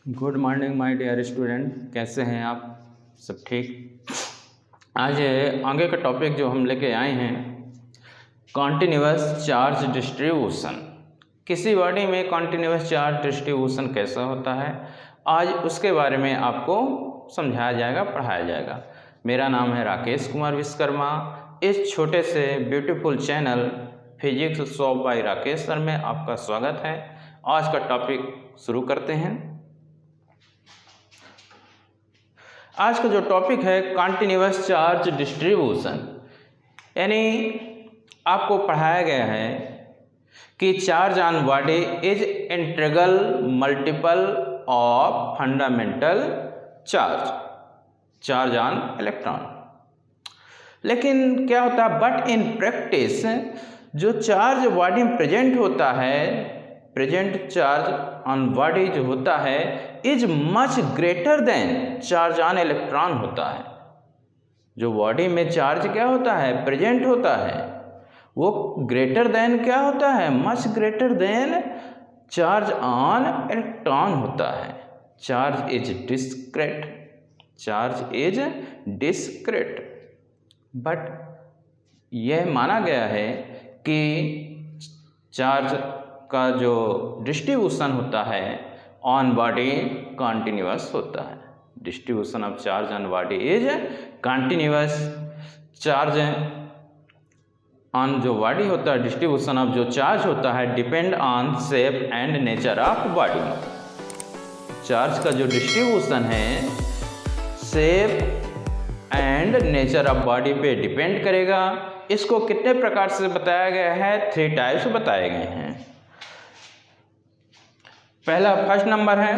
Good morning my dear student, कैसे हैं आप सब? ठीक। आज आगे का टॉपिक जो हम लेके आए हैं, कॉन्टिन्यूअस चार्ज डिस्ट्रीब्यूशन। किसी बॉडी में कॉन्टिन्यूअस चार्ज डिस्ट्रीब्यूशन कैसा होता है, आज उसके बारे में आपको समझाया जाएगा, पढ़ाया जाएगा। मेरा नाम है राकेश कुमार विश्वकर्मा। इस छोटे से beautiful channel physics solve by Rakesh sir में आपका स्वागत है। आज का टॉपिक शुरू करते हैं। आज का जो टॉपिक है कॉन्टिन्यूअस चार्ज डिस्ट्रीब्यूशन, यानी आपको पढ़ाया गया है कि charge on body is integral multiple of fundamental charge on electron. लेकिन क्या होता है, बट इन प्रैक्टिस जो चार्ज बॉडी में प्रेजेंट होता है, प्रेजेंट चार्ज ऑन बॉडी जो होता है is much greater than charge on electron होता है। जो बॉडी में चार्ज क्या होता है, प्रेजेंट होता है, वो ग्रेटर देन क्या होता है, much greater than charge on electron होता है। Charge is discrete, charge is discrete, but यह माना गया है कि चार्ज का जो डिस्ट्रीब्यूशन होता है ऑन बॉडी कॉन्टिन्यूअस होता है। Distribution of charge on body is continuous. Charge on जो बॉडी होता है, डिस्ट्रीब्यूशन ऑफ जो चार्ज होता है depend on shape and nature of body. Charge का जो डिस्ट्रीब्यूशन है shape and nature of body पे डिपेंड करेगा। इसको कितने प्रकार से बताया गया है, 3 टाइप्स बताए गए हैं। पहला फर्स्ट नंबर है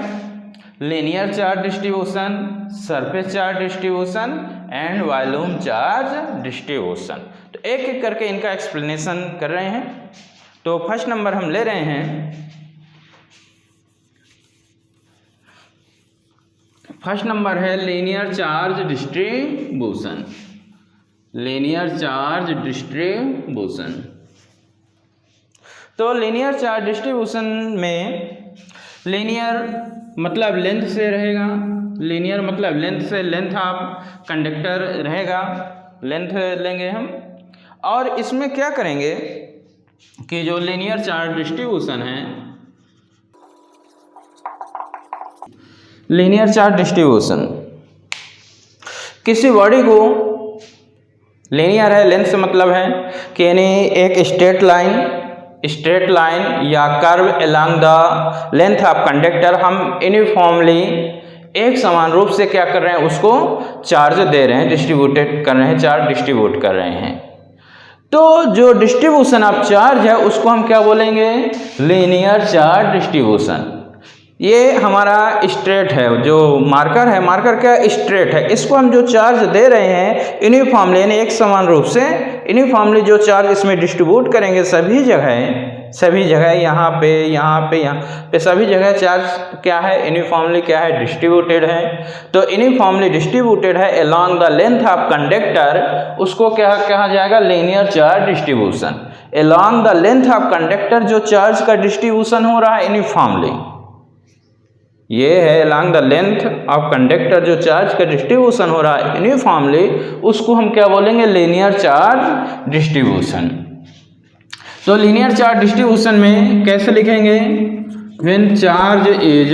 linear charge distribution, surface charge distribution and volume charge distribution. तो एक एक करके इनका एक्सप्लेनेशन कर रहे हैं। तो फर्स्ट नंबर हम ले रहे हैं, फर्स्ट नंबर है linear charge distribution. Linear charge distribution, तो लीनियर चार्ज डिस्ट्रीब्यूशन में लीनियर मतलब लेंथ से रहेगा, लीनियर मतलब लेंथ से, लेंथ ऑफ कंडक्टर रहेगा, लेंथ लेंगे हम। और इसमें क्या करेंगे कि जो लीनियर चार्ज डिस्ट्रीब्यूशन है, लीनियर चार्ज डिस्ट्रीब्यूशन किसी बॉडी को लीनियर है, लेंथ से मतलब है कि यानी एक स्ट्रेट लाइन या curve along the length of conductor हम यूनिफॉर्मली एक समान रूप से क्या कर रहे हैं, उसको चार्ज दे रहे हैं, डिस्ट्रीब्यूटेड कर रहे हैं, चार्ज डिस्ट्रीब्यूट कर रहे हैं। तो जो डिस्ट्रीब्यूशन ऑफ चार्ज है उसको हम क्या बोलेंगे, लीनियर चार्ज डिस्ट्रीब्यूशन। ये हमारा स्ट्रेट है, जो मार्कर है, मार्कर क्या स्ट्रेट है, इसको हम जो चार्ज दे रहे हैं यूनिफॉर्मली यानी एक समान रूप से यूनिफॉर्मली जो चार्ज इसमें डिस्ट्रीब्यूट करेंगे सभी जगह यहाँ पे सभी जगह चार्ज क्या है, यूनिफॉर्मली क्या है, डिस्ट्रीब्यूटेड है। तो यूनिफॉर्मली डिस्ट्रीब्यूटेड है along the length of conductor, उसको क्या कहा जाएगा, linear charge distribution. Along the length of conductor जो चार्ज का डिस्ट्रीब्यूशन हो रहा है यूनिफॉर्मली, ये है along the length of conductor जो चार्ज का डिस्ट्रीब्यूशन हो रहा है यूनिफॉर्मली, उसको हम क्या बोलेंगे, लीनियर चार्ज डिस्ट्रीब्यूशन। तो लीनियर चार्ज डिस्ट्रीब्यूशन में कैसे लिखेंगे, when charge is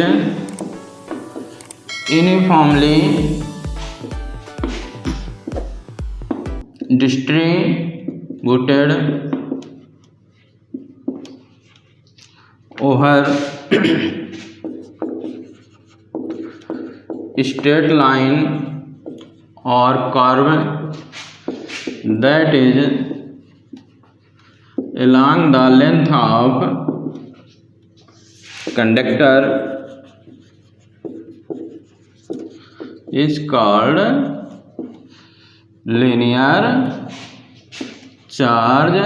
uniformly distributed over straight line or curve that is along the length of conductor is called linear charge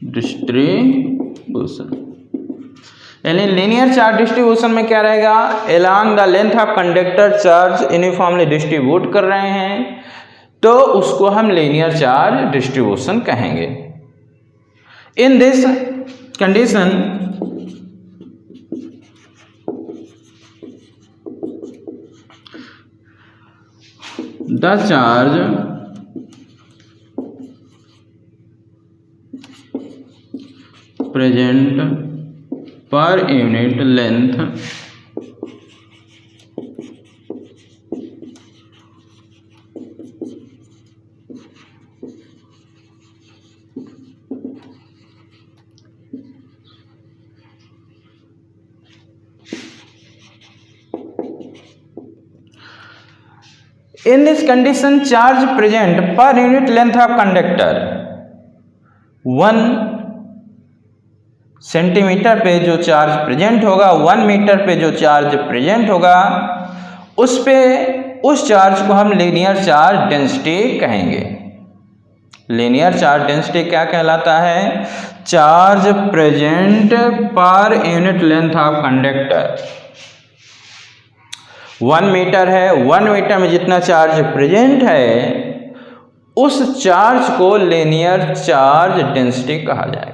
distribution। यानी लीनियर चार्ज डिस्ट्रीब्यूशन में क्या रहेगा, along the length of conductor charge uniformly distribute कर रहे हैं, तो उसको हम लीनियर चार्ज डिस्ट्रीब्यूशन कहेंगे। In this condition the charge present per unit length in this condition charge present per unit length of conductor 1 centimetre पे जो charge present होगा, 1 मीटर पे जो चार्ज प्रेजेंट होगा, उस चार्ज को हम लीनियर चार्ज डेंसिटी कहेंगे। लीनियर चार्ज डेंसिटी क्या कहलाता है? Charge present per unit length of conductor. 1 metre है, 1 मीटर में जितना चार्ज प्रेजेंट है उस चार्ज को लीनियर चार्ज डेंसिटी कहा जाएगा।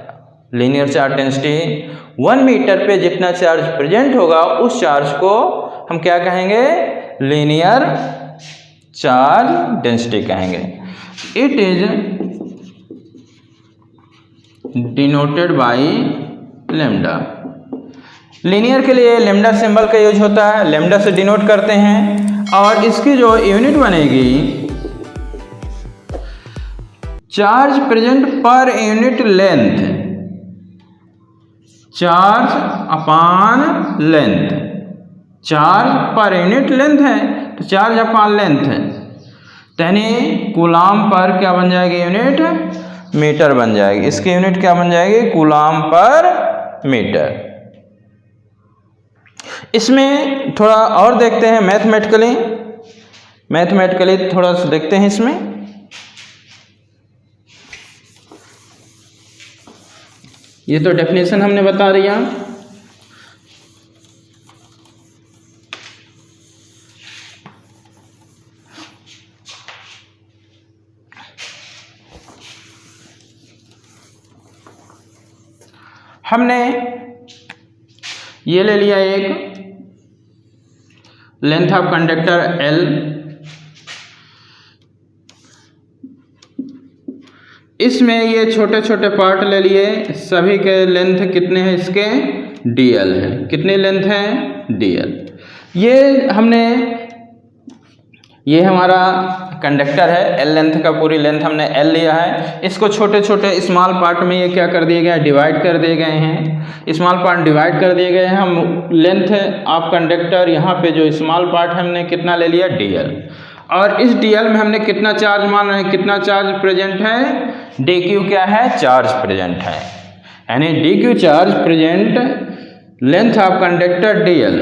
लीनियर चार्ज डेंसिटी 1 मीटर पे जितना चार्ज प्रेजेंट होगा उस चार्ज को हम क्या कहेंगे? लीनियर चार्ज डेंसिटी कहेंगे। It is denoted by lambda. Linear के लिए लैम्डा सिंबल का यूज होता है, लैम्डा से डिनोट करते हैं। और इसकी जो यूनिट बनेगी charge present per unit length, charge upon length. Charge per unit length है तो चार्ज अपान लेंथ है, यानी कूलाम पर क्या बन जाएगी यूनिट? मीटर बन जाएगी। इसकी यूनिट क्या बन जाएगी? कूलाम पर मीटर। इसमें थोड़ा और देखते हैं मैथमेटिकली थोड़ा सा देखते हैं इसमें। ये तो डेफिनेशन हमने बता दिया। हमने ये ले लिया एक लेंथ ऑफ कंडक्टर L, इसमें ये छोटे छोटे पार्ट ले लिए, सभी के लेंथ कितने हैं? इसके dl है। कितनी लेंथ है? dl। ये हमारा कंडक्टर है, L लेंथ का पूरी लेंथ हमने L लिया है। इसको छोटे छोटे स्मॉल पार्ट में ये क्या कर दिए गए? डिवाइड कर दिए गए हैं। स्मॉल पार्ट डिवाइड कर दिए गए हैं। हम लेंथ ऑफ कंडक्टर यहाँ पे जो स्मॉल पार्ट हमने कितना ले लिया? dl। और इस dl में हमने कितना चार्ज मान रहे हैं? कितना चार्ज प्रेजेंट है? dq क्या है? चार्ज प्रेजेंट है, यानी dq charge present length of conductor dl।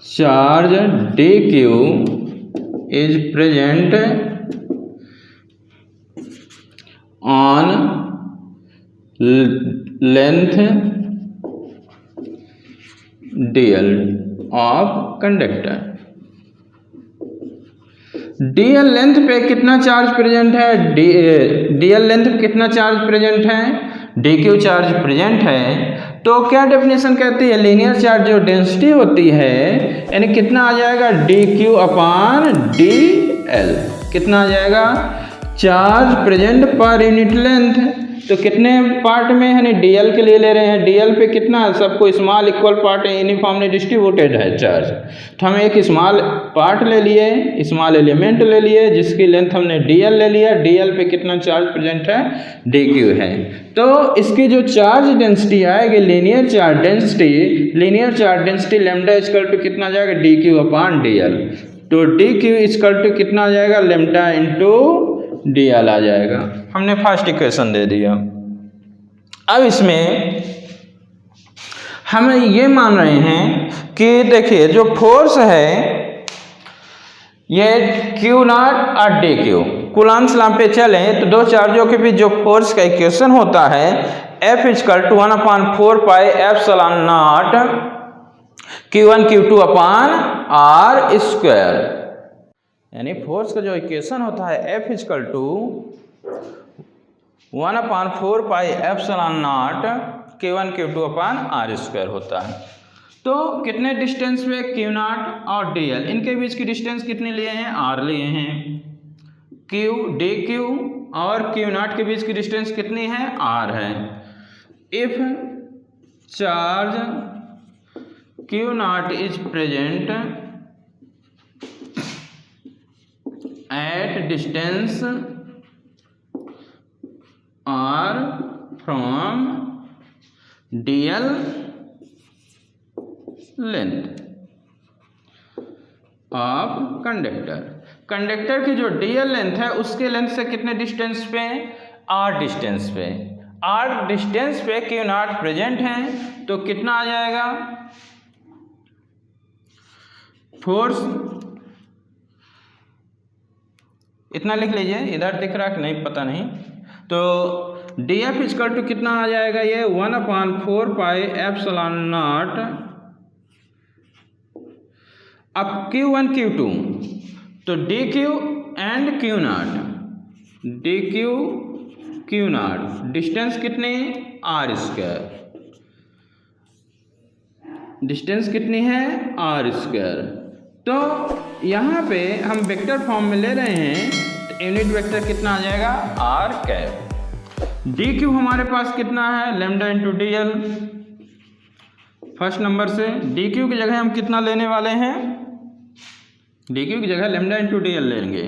Charge dq is present on length dl of conductor। dl length पे कितना चार्ज प्रेजेंट है? dl लेंथ पे कितना चार्ज प्रेजेंट है? dq चार्ज प्रेजेंट है। तो क्या डेफिनेशन कहती है? लीनियर चार्ज जो डेंसिटी होती है यानी कितना आ जाएगा? dq upon dl। कितना आ जाएगा? Charge present per unit length. तो कितने पार्ट में यानी dl के लिए ले रहे हैं? dl पे कितना? सबको small equal part uniformly distributed है चार्ज। तो हम एक स्मॉल पार्ट ले लिए, स्मॉल एलिमेंट ले लिए जिसकी लेंथ हमने dl ले लिया। dl पे कितना चार्ज प्रेजेंट है? dq है। तो इसकी जो चार्ज डेंसिटी आएगी linear charge density lambda equal to कितना आ जाएगा? dq upon dl। तो dq इक्वल टू कितना आ जाएगा? लैम्डा इंटू dl आ जाएगा। हमने फर्स्ट इक्वेशन दे दिया। अब इसमें हम ये मान रहे हैं कि देखिए जो फोर्स है ये Q नॉट और dq, कूलम्ब्स लॉ पे चले तो दो चार्जों के बीच जो फोर्स का इक्वेशन होता है F equal to 1/4 pi epsilon naught Q1 Q2 upon r square. यानी फोर्स का जो इक्वेशन होता है F equal to 1/4 pi epsilon naught Q1 Q2 upon r square होता है। तो कितने डिस्टेंस पे क्यू नॉट और डी एल, इनके बीच की डिस्टेंस कितनी लिए हैं, आर लिए हैं। क्यू डी क्यू और क्यू नॉट के बीच की डिस्टेंस कितनी है, आर है। If charge Q naught is present at distance R from D L length of conductor, conductor की जो डीएल लेंथ है उसके लेंथ से कितने डिस्टेंस पे, आर डिस्टेंस पे। आर डिस्टेंस पे क्यू नॉट प्रेजेंट है तो कितना आ जाएगा, फोर्स इतना लिख लीजिए, इधर दिख रहा कि नहीं पता नहीं। तो डी एफ इक्वल टू कितना आ जाएगा, ये 1/4 पाई एप्सिलॉन नॉट अब Q1 Q2, तो D Q and Q not, D Q Q not distance कितनी, आर स्क्वायर, डिस्टेंस कितनी है, आर स्क्वायर। तो यहाँ पे हम वेक्टर फॉर्म में ले रहे हैं तो यूनिट वेक्टर कितना आ जाएगा, आर कैप। डी क्यू हमारे पास कितना है, lambda into D L. First number से डी क्यू की जगह हम कितना लेने वाले हैं, डी क्यू की जगह लैम्डा इंटू डी एल लेंगे।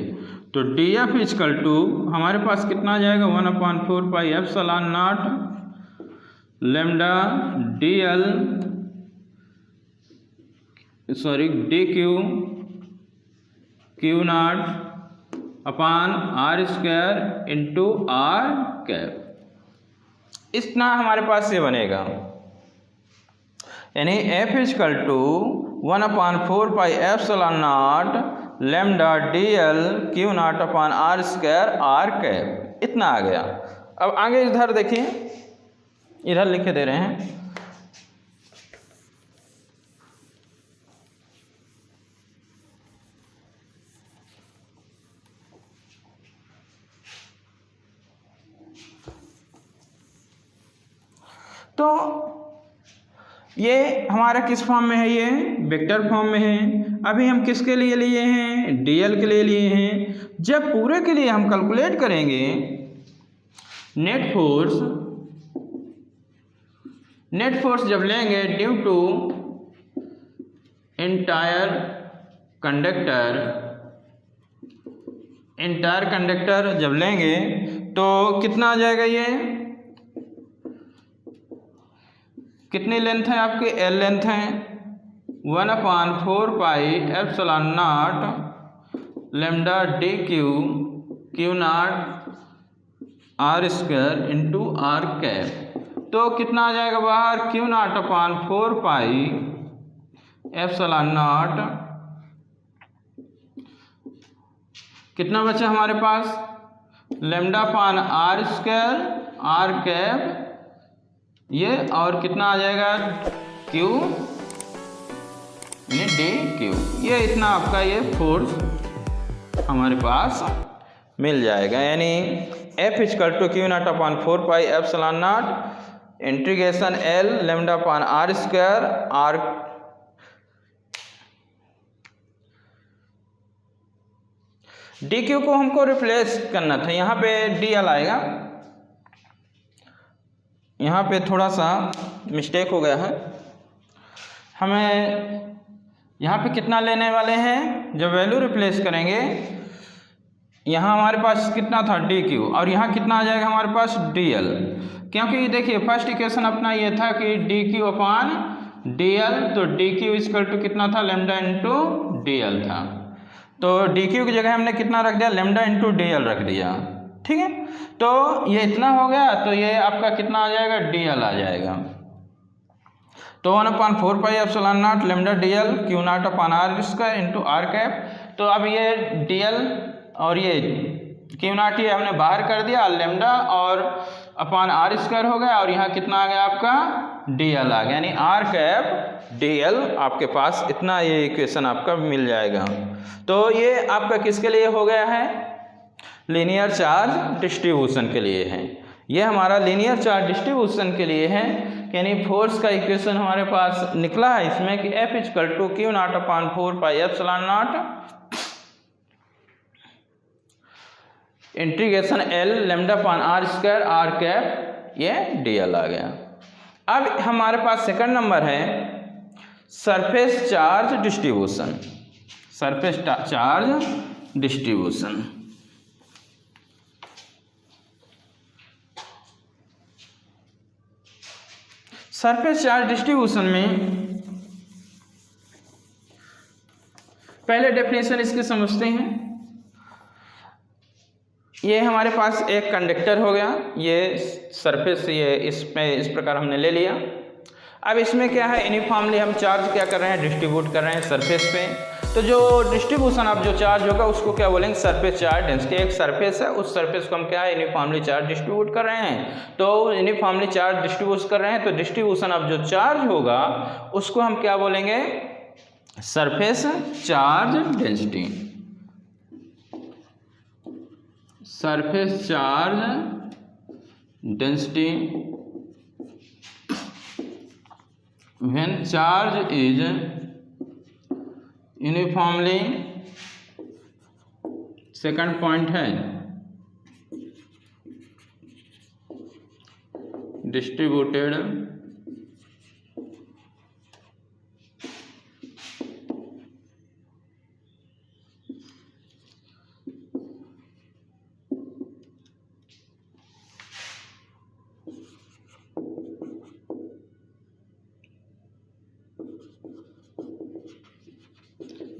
तो डी एफ इक्वल टू हमारे पास कितना आ जाएगा, 1/4 pi epsilon naught lambda D L, sorry D Q Q naught upon are square into are cap. इतना हमारे पास से बनेगा, यानी F equal to 1/4 pi epsilon naught lambda D L Q naught upon are square are cap, इतना आ गया। अब आगे इधर देखिए, इधर लिखे दे रहे हैं, तो ये हमारा किस फॉर्म में है, ये वेक्टर फॉर्म में है। अभी हम किसके लिए लिए हैं, डीएल के लिए लिए हैं। जब पूरे के लिए हम कैलकुलेट करेंगे नेट फोर्स जब लेंगे ड्यू टू इंटायर कंडक्टर जब लेंगे तो कितना आ जाएगा, ये कितनी लेंथ है आपकी, एल लेंथ है, 1/4 pi epsilon naught lambda d Q Q naught r square into are cap. तो कितना आ जाएगा बाहर, q naught upon 4 pi epsilon naught, कितना बचा हमारे पास, lambda upon are square are cap ये, और कितना आ जाएगा क्यू यानी डी क्यू, ये इतना आपका ये फोर्स हमारे पास मिल जाएगा। यानी F equal to Q naught upon 4 pi epsilon naught integration L lambda upon are square R, D Q को हमको रिप्लेस करना था, यहाँ पे डी एल आएगा, यहाँ पे थोड़ा सा मिस्टेक हो गया है। हमें यहाँ पे कितना लेने वाले हैं, जब वैल्यू रिप्लेस करेंगे यहाँ हमारे पास कितना था डी क्यू, और यहाँ कितना आ जाएगा हमारे पास डी एल। क्योंकि देखिए फर्स्ट इक्वेशन अपना ये था कि डी क्यू अपान डी एल, तो डी क्यू इक्वल टू कितना था, लैम्डा इंटू डी एल था। तो डी क्यू की जगह हमने कितना रख दिया, लैम्डा इंटू डी एल रख दिया, ठीक है। तो ये इतना हो गया, तो ये आपका कितना आ जाएगा, डी एल आ जाएगा। तो 1/4 pi epsilon naught lambda D L Q naught upon are square into are cap. तो अब ये डी एल और ये क्यू नॉट ये हमने बाहर कर दिया, लैम्डा और अपान आर स्क्वायर हो गया, और यहाँ कितना आ गया आपका डी एल आ गया, यानी आर कैप डी एल आपके पास इतना ये इक्वेशन आपका मिल जाएगा। तो ये आपका किसके लिए हो गया है, लीनियर चार्ज डिस्ट्रीब्यूशन के लिए है। ये हमारा लीनियर चार्ज डिस्ट्रीब्यूशन के लिए है यानी फोर्स का इक्वेशन हमारे पास निकला है इसमें कि F equal to Q naught upon 4 pi epsilon naught integration L lambda upon R square R cap, ये dl आ गया। अब हमारे पास सेकंड नंबर है surface charge distribution. Surface charge distribution, surface charge distribution में पहले डेफिनेशन इसके समझते हैं। ये हमारे पास एक कंडक्टर हो गया, ये सरफेस, ये इसमें इस प्रकार हमने ले लिया। अब इसमें क्या है, यूनिफॉर्मली हम चार्ज क्या कर रहे हैं, डिस्ट्रीब्यूट कर रहे हैं सरफेस पे। तो जो डिस्ट्रीब्यूशन ऑफ जो चार्ज होगा उसको क्या बोलेंगे, सरफेस चार्ज डेंसिटी। एक सरफेस है, उस सरफेस को हम क्या है, यूनिफॉर्मली चार्ज डिस्ट्रीब्यूट कर रहे हैं। तो यूनिफॉर्मली चार्ज डिस्ट्रीब्यूट कर रहे हैं, तो डिस्ट्रीब्यूशन ऑफ जो चार्ज होगा उसको हम क्या बोलेंगे, surface charge density. Surface charge density when charge is uniformly, second point है डिस्ट्रीब्यूटेड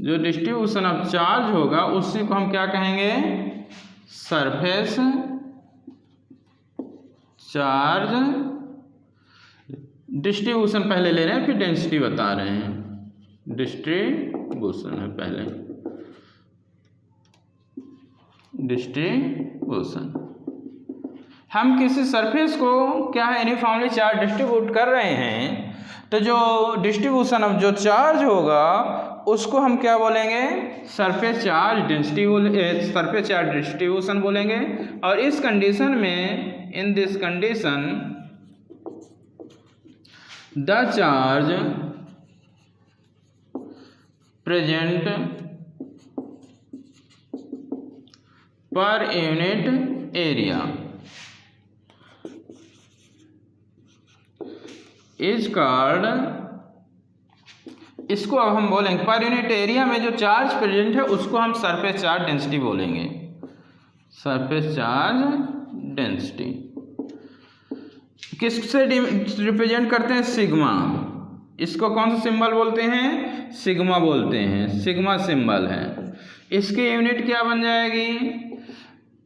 जो डिस्ट्रीब्यूशन ऑफ चार्ज होगा उसी को हम क्या कहेंगे, सरफेस चार्ज डिस्ट्रीब्यूशन पहले ले रहे हैं, फिर डेंसिटी बता रहे हैं। डिस्ट्रीब्यूशन है पहले, डिस्ट्रीब्यूशन। हम किसी सरफेस को क्या है, यूनिफॉर्मली चार्ज डिस्ट्रीब्यूट कर रहे हैं, तो जो डिस्ट्रीब्यूशन ऑफ जो चार्ज होगा उसको हम क्या बोलेंगे, surface charge density surface charge distribution बोलेंगे। और इस कंडीशन में, in this condition, the charge present per unit area is called, इसको अब हम बोलेंगे पर यूनिट एरिया में जो चार्ज प्रेजेंट है उसको हम सरफेस चार्ज डेंसिटी बोलेंगे। सरफेस चार्ज डेंसिटी किससे रिप्रेजेंट करते हैं, सिग्मा। इसको कौन सा सिंबल बोलते हैं, सिग्मा बोलते हैं, सिग्मा सिंबल है। इसकी यूनिट क्या बन जाएगी,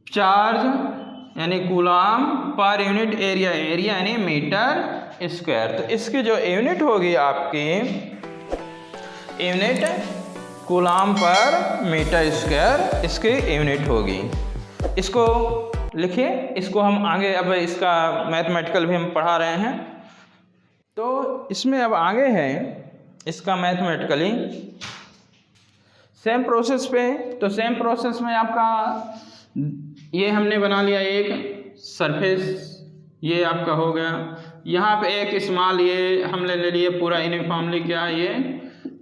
चार्ज यानी coulomb per unit area, area यानी मीटर स्क्वायर। तो इसकी जो यूनिट होगी आपकी, यूनिट कूलाम पर मीटर स्क्वायर इसकी यूनिट होगी। इसको लिखिए, इसको हम आगे, अब इसका मैथमेटिकल भी हम पढ़ा रहे हैं, तो इसमें अब आगे है इसका मैथमेटिकली सेम प्रोसेस पे। तो सेम प्रोसेस में आपका ये हमने बना लिया एक सरफेस, ये आपका हो गया। यहाँ पे एक स्मॉल, ये हमने ले लिए पूरा यूनिफॉर्मली, क्या ये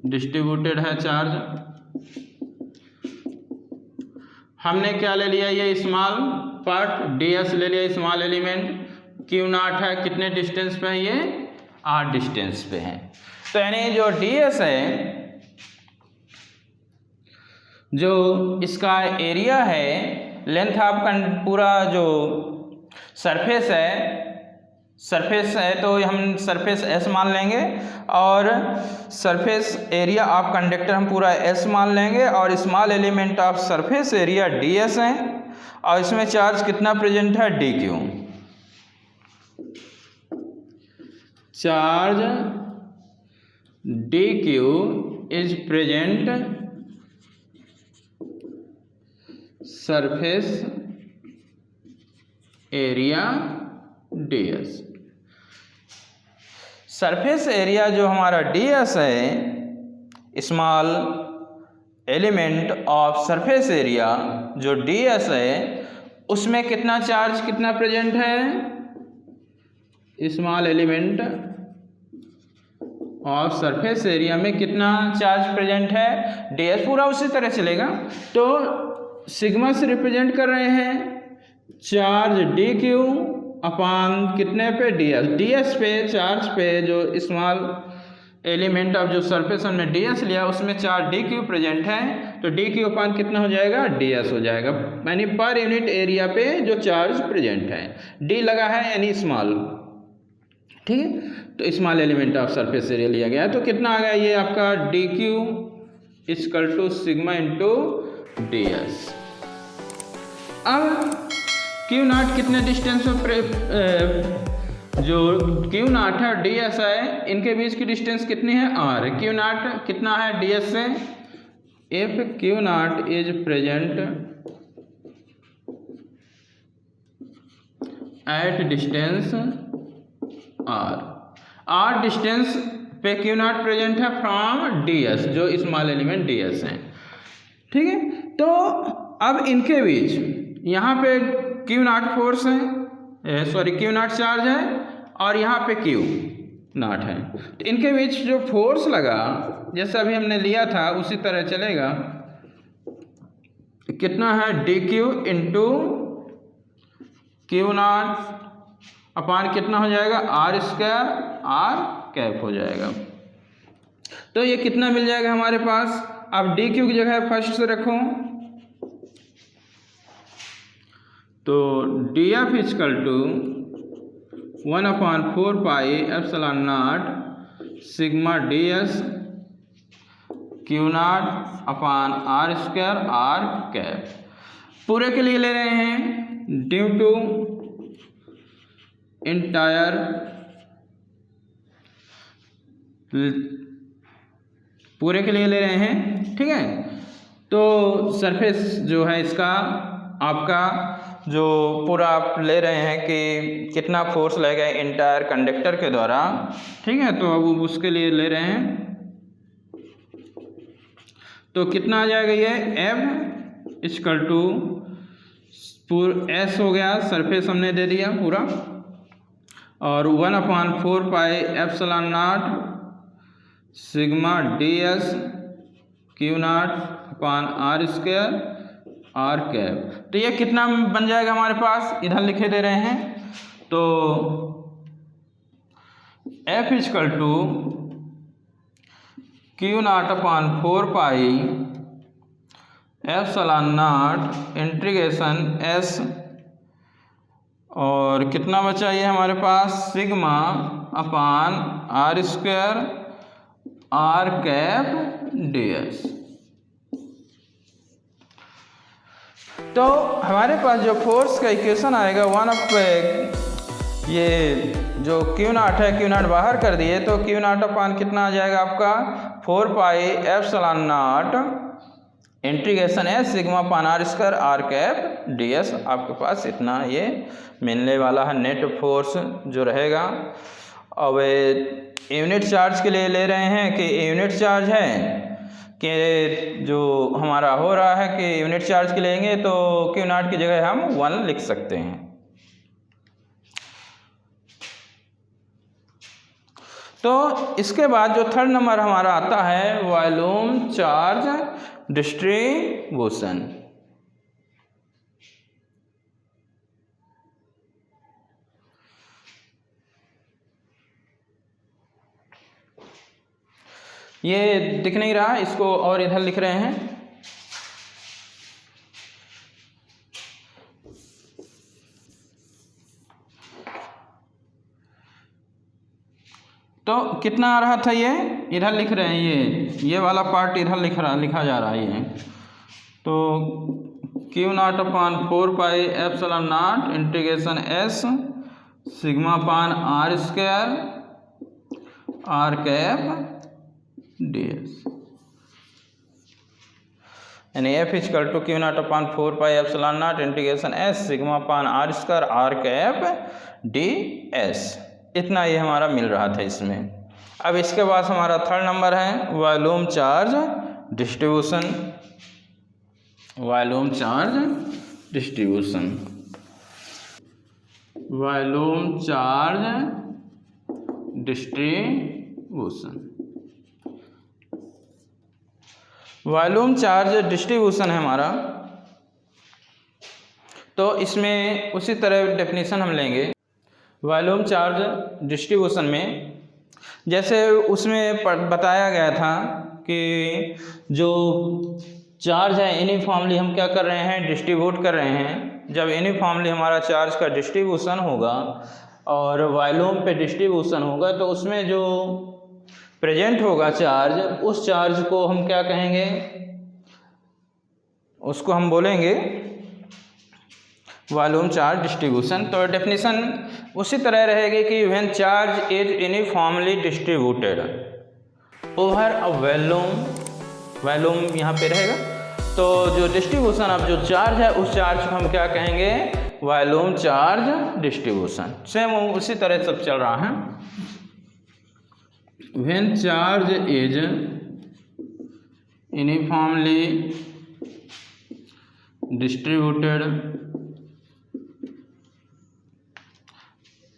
डिस्ट्रीब्यूटेड है चार्ज। हमने क्या ले लिया, ये स्मॉल पार्ट ds ले लिया, स्मॉल एलिमेंट। Q नॉट है, कितने डिस्टेंस पे है, ये r डिस्टेंस पे है। तो यानी जो ds है, जो इसका एरिया है, लेंथ ऑफ पूरा जो सरफेस है, सरफेस है तो हम सरफेस S मान लेंगे, और सरफेस एरिया ऑफ कंडक्टर हम पूरा S मान लेंगे, और small element of surface area ds है, और इसमें चार्ज कितना प्रेजेंट है, dq। Charge dq is present surface area ds। Surface area जो हमारा ds है, small element of surface area जो ds है, उसमें कितना चार्ज कितना प्रेजेंट है, small element of surface area में कितना चार्ज प्रेजेंट है, ds, पूरा उसी तरह चलेगा। तो सिग्मा से रिप्रेजेंट कर रहे हैं चार्ज dq अपान कितने पे, ds पे, चार्ज पे, जो स्मॉल एलिमेंट ऑफ जो सरफेस हमने ds लिया उसमें चार्ज dq प्रेजेंट है, तो dq अपान कितना हो जाएगा, ds हो जाएगा, यानी पर यूनिट एरिया पे जो चार्ज प्रेजेंट है। d लगा है यानी स्मॉल, ठीक है, तो small element of surface area लिया गया है। तो कितना आ गया ये आपका dq equal to sigma into ds। अब Q नॉट कितने डिस्टेंस पे, जो Q नॉट है ds है, इनके बीच की डिस्टेंस कितनी है, r। Q नॉट कितना है ds से, if Q not is present at distance r distance पे Q नॉट प्रेजेंट है फ्रॉम ds, जो स्मॉल एलिमेंट ds है, ठीक है। तो अब इनके बीच यहाँ पे Q नॉट फोर्स है, सॉरी Q नॉट चार्ज है, और यहाँ पे Q नॉट है, तो इनके बीच जो फोर्स लगा जैसे अभी हमने लिया था उसी तरह चलेगा। कितना है dq इंटू Q नॉट अपान कितना हो जाएगा, r स्क्वायर r कैप हो जाएगा। तो ये कितना मिल जाएगा हमारे पास। अब dq की जगह फर्स्ट से रखो, तो df equal to 1/4 pi epsilon naught sigma ds Q naught upon r square r cap, पूरे के लिए ले रहे हैं ड्यू टू इंटायर, पूरे के लिए ले रहे हैं, ठीक है। तो सरफेस जो है इसका आपका जो पूरा आप ले रहे हैं कि कितना फोर्स लगेगा इंटायर कंडक्टर के द्वारा, ठीक है, तो अब उसके लिए ले रहे हैं, तो कितना आ जाएगा ये F इक्वल टू S हो गया, सरफेस हमने दे दिया पूरा, और 1/4 pi epsilon naught sigma ds Q naught upon r square r cap. तो ये कितना बन जाएगा हमारे पास, इधर लिखे दे रहे हैं, तो F equal to Q naught upon 4 pi epsilon naught integration S, और कितना बचा ये हमारे पास, sigma upon r square r cap ds। तो हमारे पास जो फोर्स का इक्वेशन आएगा 1 ये जो Q नॉट है, Q नॉट बाहर कर दिए, तो Q नॉट अपान कितना आ जाएगा आपका 4 पाई एप्सिलॉन नॉट इंटीग्रेशन है sigma upon r square r cap ds। आपके पास इतना ये मिलने वाला है नेट फोर्स जो रहेगा। अब यूनिट चार्ज के लिए ले रहे हैं कि यूनिट चार्ज है कि जो हमारा हो रहा है कि यूनिट चार्ज के लेंगे तो Q नॉट की जगह हम 1 लिख सकते हैं। तो इसके बाद जो थर्ड नंबर हमारा आता है वॉल्यूम चार्ज डिस्ट्रीब्यूशन। ये दिख नहीं रहा, इसको और इधर लिख रहे हैं। तो कितना आ रहा था ये, इधर लिख रहे हैं, ये वाला पार्ट इधर लिखा जा रहा है ये। तो Q naught upon 4 pi epsilon naught integration S sigma upon r square r cap ds, यानी F equal to Q naught upon 4 pi epsilon naught integration S sigma upon r square r cap ds। इतना ये हमारा मिल रहा था इसमें। अब इसके बाद हमारा थर्ड नंबर है volume charge distribution. Volume charge distribution, volume charge distribution. Volume charge distribution है हमारा, तो इसमें उसी तरह डेफिनेशन हम लेंगे। वॉल्यूम चार्ज डिस्ट्रीब्यूशन में जैसे उसमें बताया गया था कि जो चार्ज है यूनिफॉर्मली हम क्या कर रहे हैं, डिस्ट्रीब्यूट कर रहे हैं। जब यूनिफॉर्मली हमारा चार्ज का डिस्ट्रीब्यूशन होगा और वॉल्यूम पे डिस्ट्रीब्यूशन होगा तो उसमें जो प्रेजेंट होगा चार्ज, उस चार्ज को हम क्या कहेंगे, उसको हम बोलेंगे वॉल्यूम चार्ज डिस्ट्रीब्यूशन। तो डेफिनेशन उसी तरह रहेगी कि when charge is uniformly distributed over a volume यहाँ पे रहेगा। तो जो डिस्ट्रीब्यूशन ऑफ जो चार्ज है उस चार्ज को हम क्या कहेंगे, वॉल्यूम चार्ज डिस्ट्रीब्यूशन। सेम उसी तरह सब चल रहा है। When charge is uniformly distributed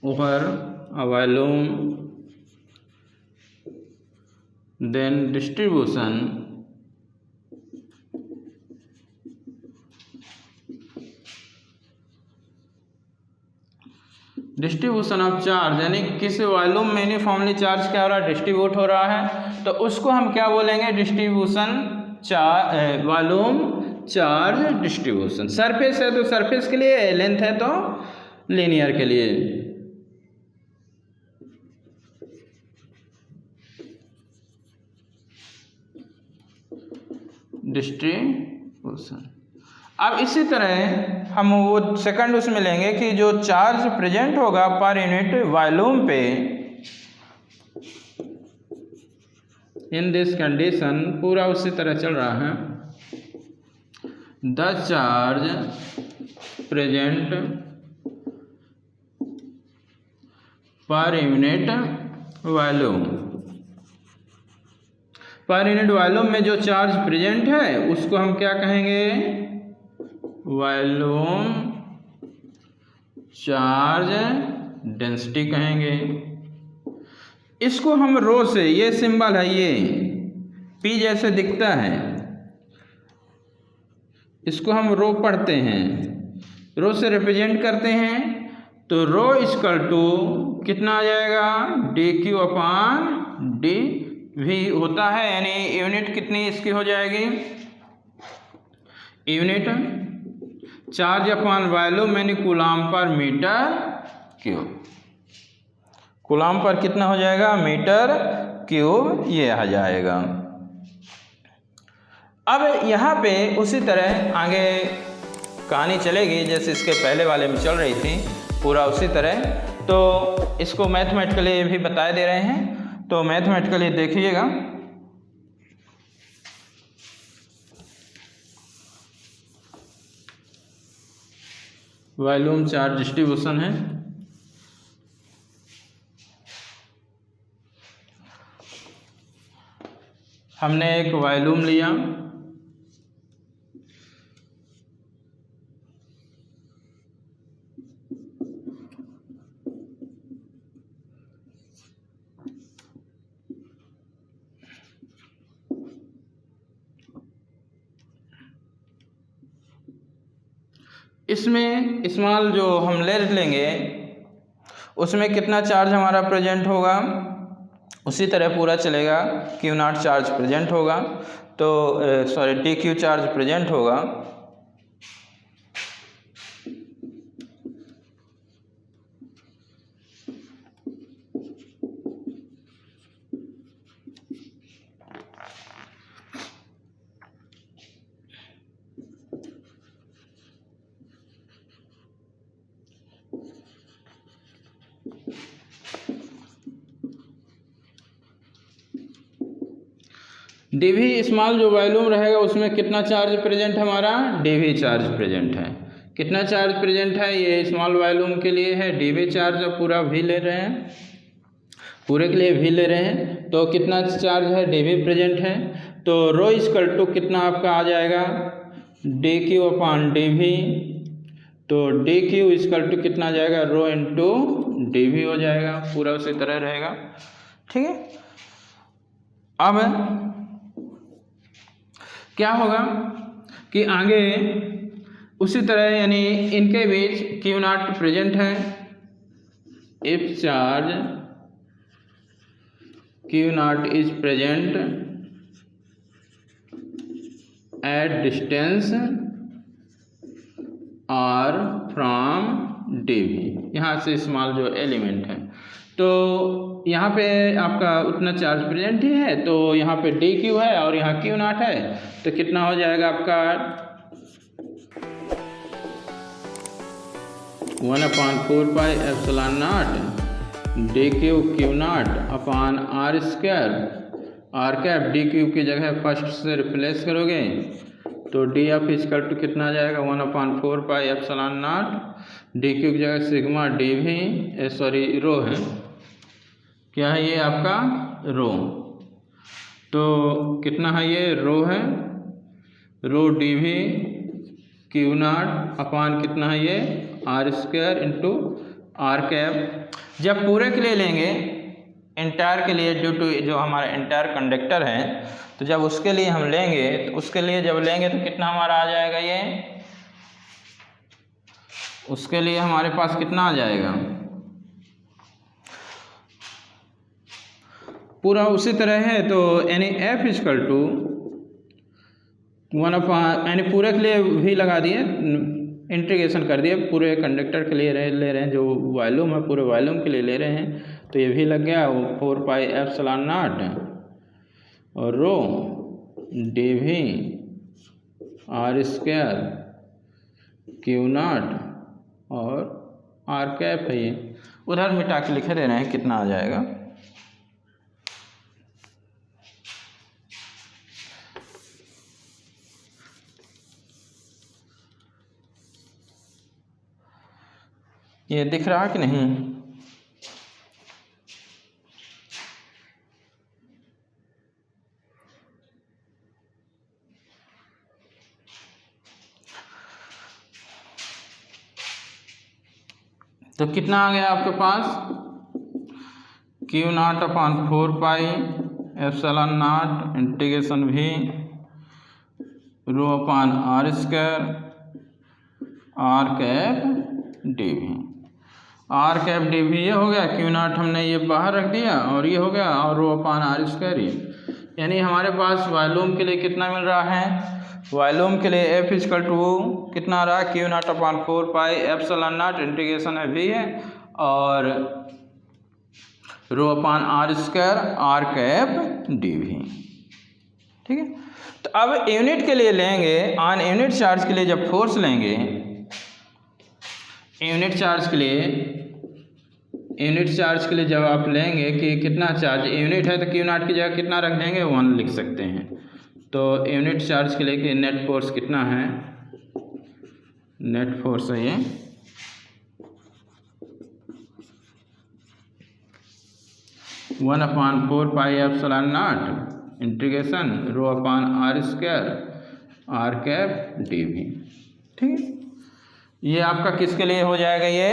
over a volume, then distribution of charge, यानी किसी वॉल्यूम में यूनिफॉर्मली चार्ज क्या हो रहा है, डिस्ट्रीब्यूट हो रहा है, तो उसको हम क्या बोलेंगे, distribution charge, volume charge distribution. Surface है तो सरफेस के लिए, लेंथ है तो लीनियर के लिए। डिस्ट्रीब्यूशन। अब इसी तरह हम वो सेकंड उसमें लेंगे कि जो चार्ज प्रेजेंट होगा पर यूनिट वॉल्यूम पे, इन दिस कंडीशन, पूरा उसी तरह चल रहा है। The charge present per unit volume, per unit volume में जो चार्ज प्रेजेंट है उसको हम क्या कहेंगे, वॉल्यूम चार्ज डेंसिटी कहेंगे। इसको हम रो से, ये सिंबल है, ये पी जैसे दिखता है, इसको हम रो पढ़ते हैं, रो से रिप्रेजेंट करते हैं। तो रो इक्वल टू कितना आ जाएगा, डी क्यू अपॉन डी भी होता है, यानी यूनिट कितनी इसकी हो जाएगी, यूनिट चार्ज अपॉन वॉल्यूम यानी कूलाम पर मीटर क्यूब। कूलाम पर कितना हो जाएगा, मीटर क्यूब, ये आ जाएगा। अब यहाँ पे उसी तरह आगे कहानी चलेगी जैसे इसके पहले वाले में चल रही थी, पूरा उसी तरह। तो इसको मैथमेटिकली भी बता दे रहे हैं, तो मैथमेटिकली देखिएगा। वॉल्यूम चार्ज डिस्ट्रीब्यूशन है। हमने एक वॉल्यूम लिया, इसमें स्मॉल जो हम ले लेंगे उसमें कितना चार्ज हमारा प्रेजेंट होगा, उसी तरह पूरा चलेगा। क्यू नॉट चार्ज प्रेजेंट होगा, तो sorry D Q charge present होगा। डीवी स्मॉल जो वॉल्यूम रहेगा उसमें कितना चार्ज प्रेजेंट हमारा, डीवी चार्ज प्रेजेंट है। कितना चार्ज प्रेजेंट है, ये स्मॉल वॉल्यूम के लिए है डीवी चार्ज। पूरा भी ले रहे हैं, पूरे के लिए भी ले रहे हैं, तो कितना चार्ज है, डीवी प्रेजेंट है। तो रो इक्वल टू कितना आपका आ जाएगा, डी क्यू अपॉन डीवी। तो डी क्यू इक्वल टू कितना जाएगा, रो इंटू डीवी हो जाएगा, पूरा उसी तरह रहेगा। ठीक है। अब क्या होगा कि आगे उसी तरह यानी इनके बीच क्यू नॉट प्रेजेंट है, if charge Q naught is present at distance R from D V, यहाँ से स्मॉल जो एलिमेंट है, तो यहाँ पे आपका उतना चार्ज प्रेजेंट ही है, तो यहाँ पे डी क्यू है और यहाँ क्यू नॉट है, तो कितना हो जाएगा आपका 1/4 pi epsilon naught D Q Q naught upon are square, are cap D Q की जगह फर्स्ट से रिप्लेस करोगे तो डी एफ इक्वल टू कितना आ जाएगा 1/4 pi epsilon naught D Q की जगह सिग्मा डी वी सॉरी रो है, क्या है ये आपका रो, तो कितना है ये रो है, rho d v q naught upon कितना है ये r square into are cap. जब पूरे के लिए लेंगे इंटायर के लिए ड्यू टू जो हमारा इंटायर कंडक्टर है, तो जब उसके लिए हम लेंगे तो उसके लिए जब लेंगे तो कितना हमारा आ जाएगा ये, उसके लिए हमारे पास कितना आ जाएगा, पूरा उसी तरह है, तो यानी एफ इक्वल टू 1 यानी पूरे के लिए भी लगा दिए, इंटीग्रेशन कर दिए, पूरे कंडक्टर के लिए ले रहे हैं, जो वॉल्यूम है पूरे वॉल्यूम के लिए ले रहे हैं, तो ये भी लग गया वो 4 पाई एप्सिलॉन नॉट और rho d v r square q naught और आर कैप है, ये उधर मिटा के लिखे दे रहे हैं कितना आ जाएगा। ये दिख रहा कि नहीं, तो कितना आ गया आपके पास q naught upon 4 pi epsilon naught integration भी rho upon are square are cap D v, r cap D v ये हो गया, क्यू नॉट हमने ये बाहर रख दिया और ये हो गया और रो अपॉन आर स्क्वायर ही, यानी हमारे पास वॉल्यूम के लिए कितना मिल रहा है, वॉल्यूम के लिए एफ इक्वल टू कितना आ रहा है Q naught upon 4 pi epsilon naught integration है वी है और rho upon are square are cap D V, ठीक है। तो अब यूनिट के लिए लेंगे, ऑन यूनिट चार्ज के लिए जब फोर्स लेंगे, यूनिट चार्ज के लिए जब आप लेंगे कि कितना चार्ज यूनिट है, तो क्यू नॉट की जगह कितना रख देंगे 1 लिख सकते हैं, तो यूनिट चार्ज के लिए कि नेट फोर्स कितना है, नेट फोर्स है ये 1/4 pi epsilon naught integration rho upon are square are cap D V, ठीक है। ये आपका किसके लिए हो जाएगा, ये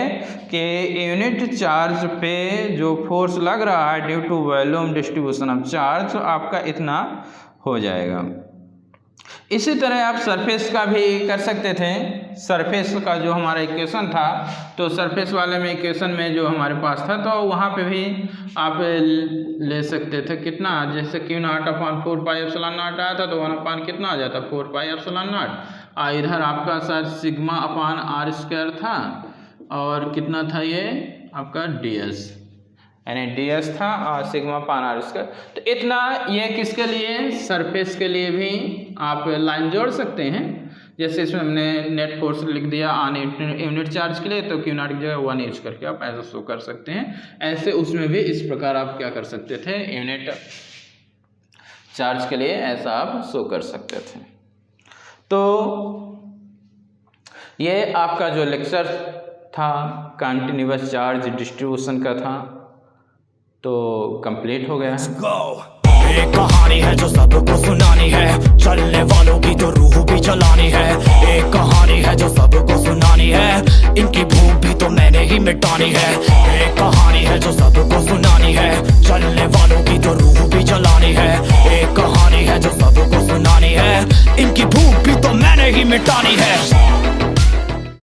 कि यूनिट चार्ज पे जो फोर्स लग रहा है due to volume distribution of charge, तो आपका इतना हो जाएगा। इसी तरह आप सरफेस का भी कर सकते थे, सरफेस का जो हमारा इक्वेशन था, तो सरफेस वाले में इक्वेशन में जो हमारे पास था, तो वहाँ पे भी आप ले सकते थे कितना, जैसे Q naught upon 4 pi epsilon not आया था तो 1 अपॉन कितना आ जाता 4 पाई एप्सिलॉन नॉट, इधर आपका sir sigma upon are square था और कितना था ये आपका डी एस, यानी डी एस था और सिग्मा अपॉन आर स्क्वायर, तो इतना ये किसके लिए, सरफेस के लिए भी आप लाइन जोड़ सकते हैं, जैसे इसमें हमने नेट फोर्स लिख दिया ऑन यूनिट चार्ज के लिए, तो क्यू नॉट की जगह 1 यूज करके आप ऐसा शो कर सकते हैं। ऐसे उसमें भी इस प्रकार आप क्या कर सकते थे, यूनिट चार्ज के लिए ऐसा आप शो कर सकते थे। तो ये आपका जो लेक्चर था कंटिन्यूअस चार्ज डिस्ट्रीब्यूशन का था, तो कंप्लीट हो गया है। एक कहानी है जो सबको सुनानी है, चलने वालों की तो रूह भी जलानी है। एक कहानी है जो सबको सुनानी है, इनकी भूख भी तो मैंने ही मिटानी है। एक कहानी है जो सबको सुनानी है, चलने वालों की तो रूह भी जलानी है। एक कहानी है जो सबको सुनानी है, ही मिटानी है।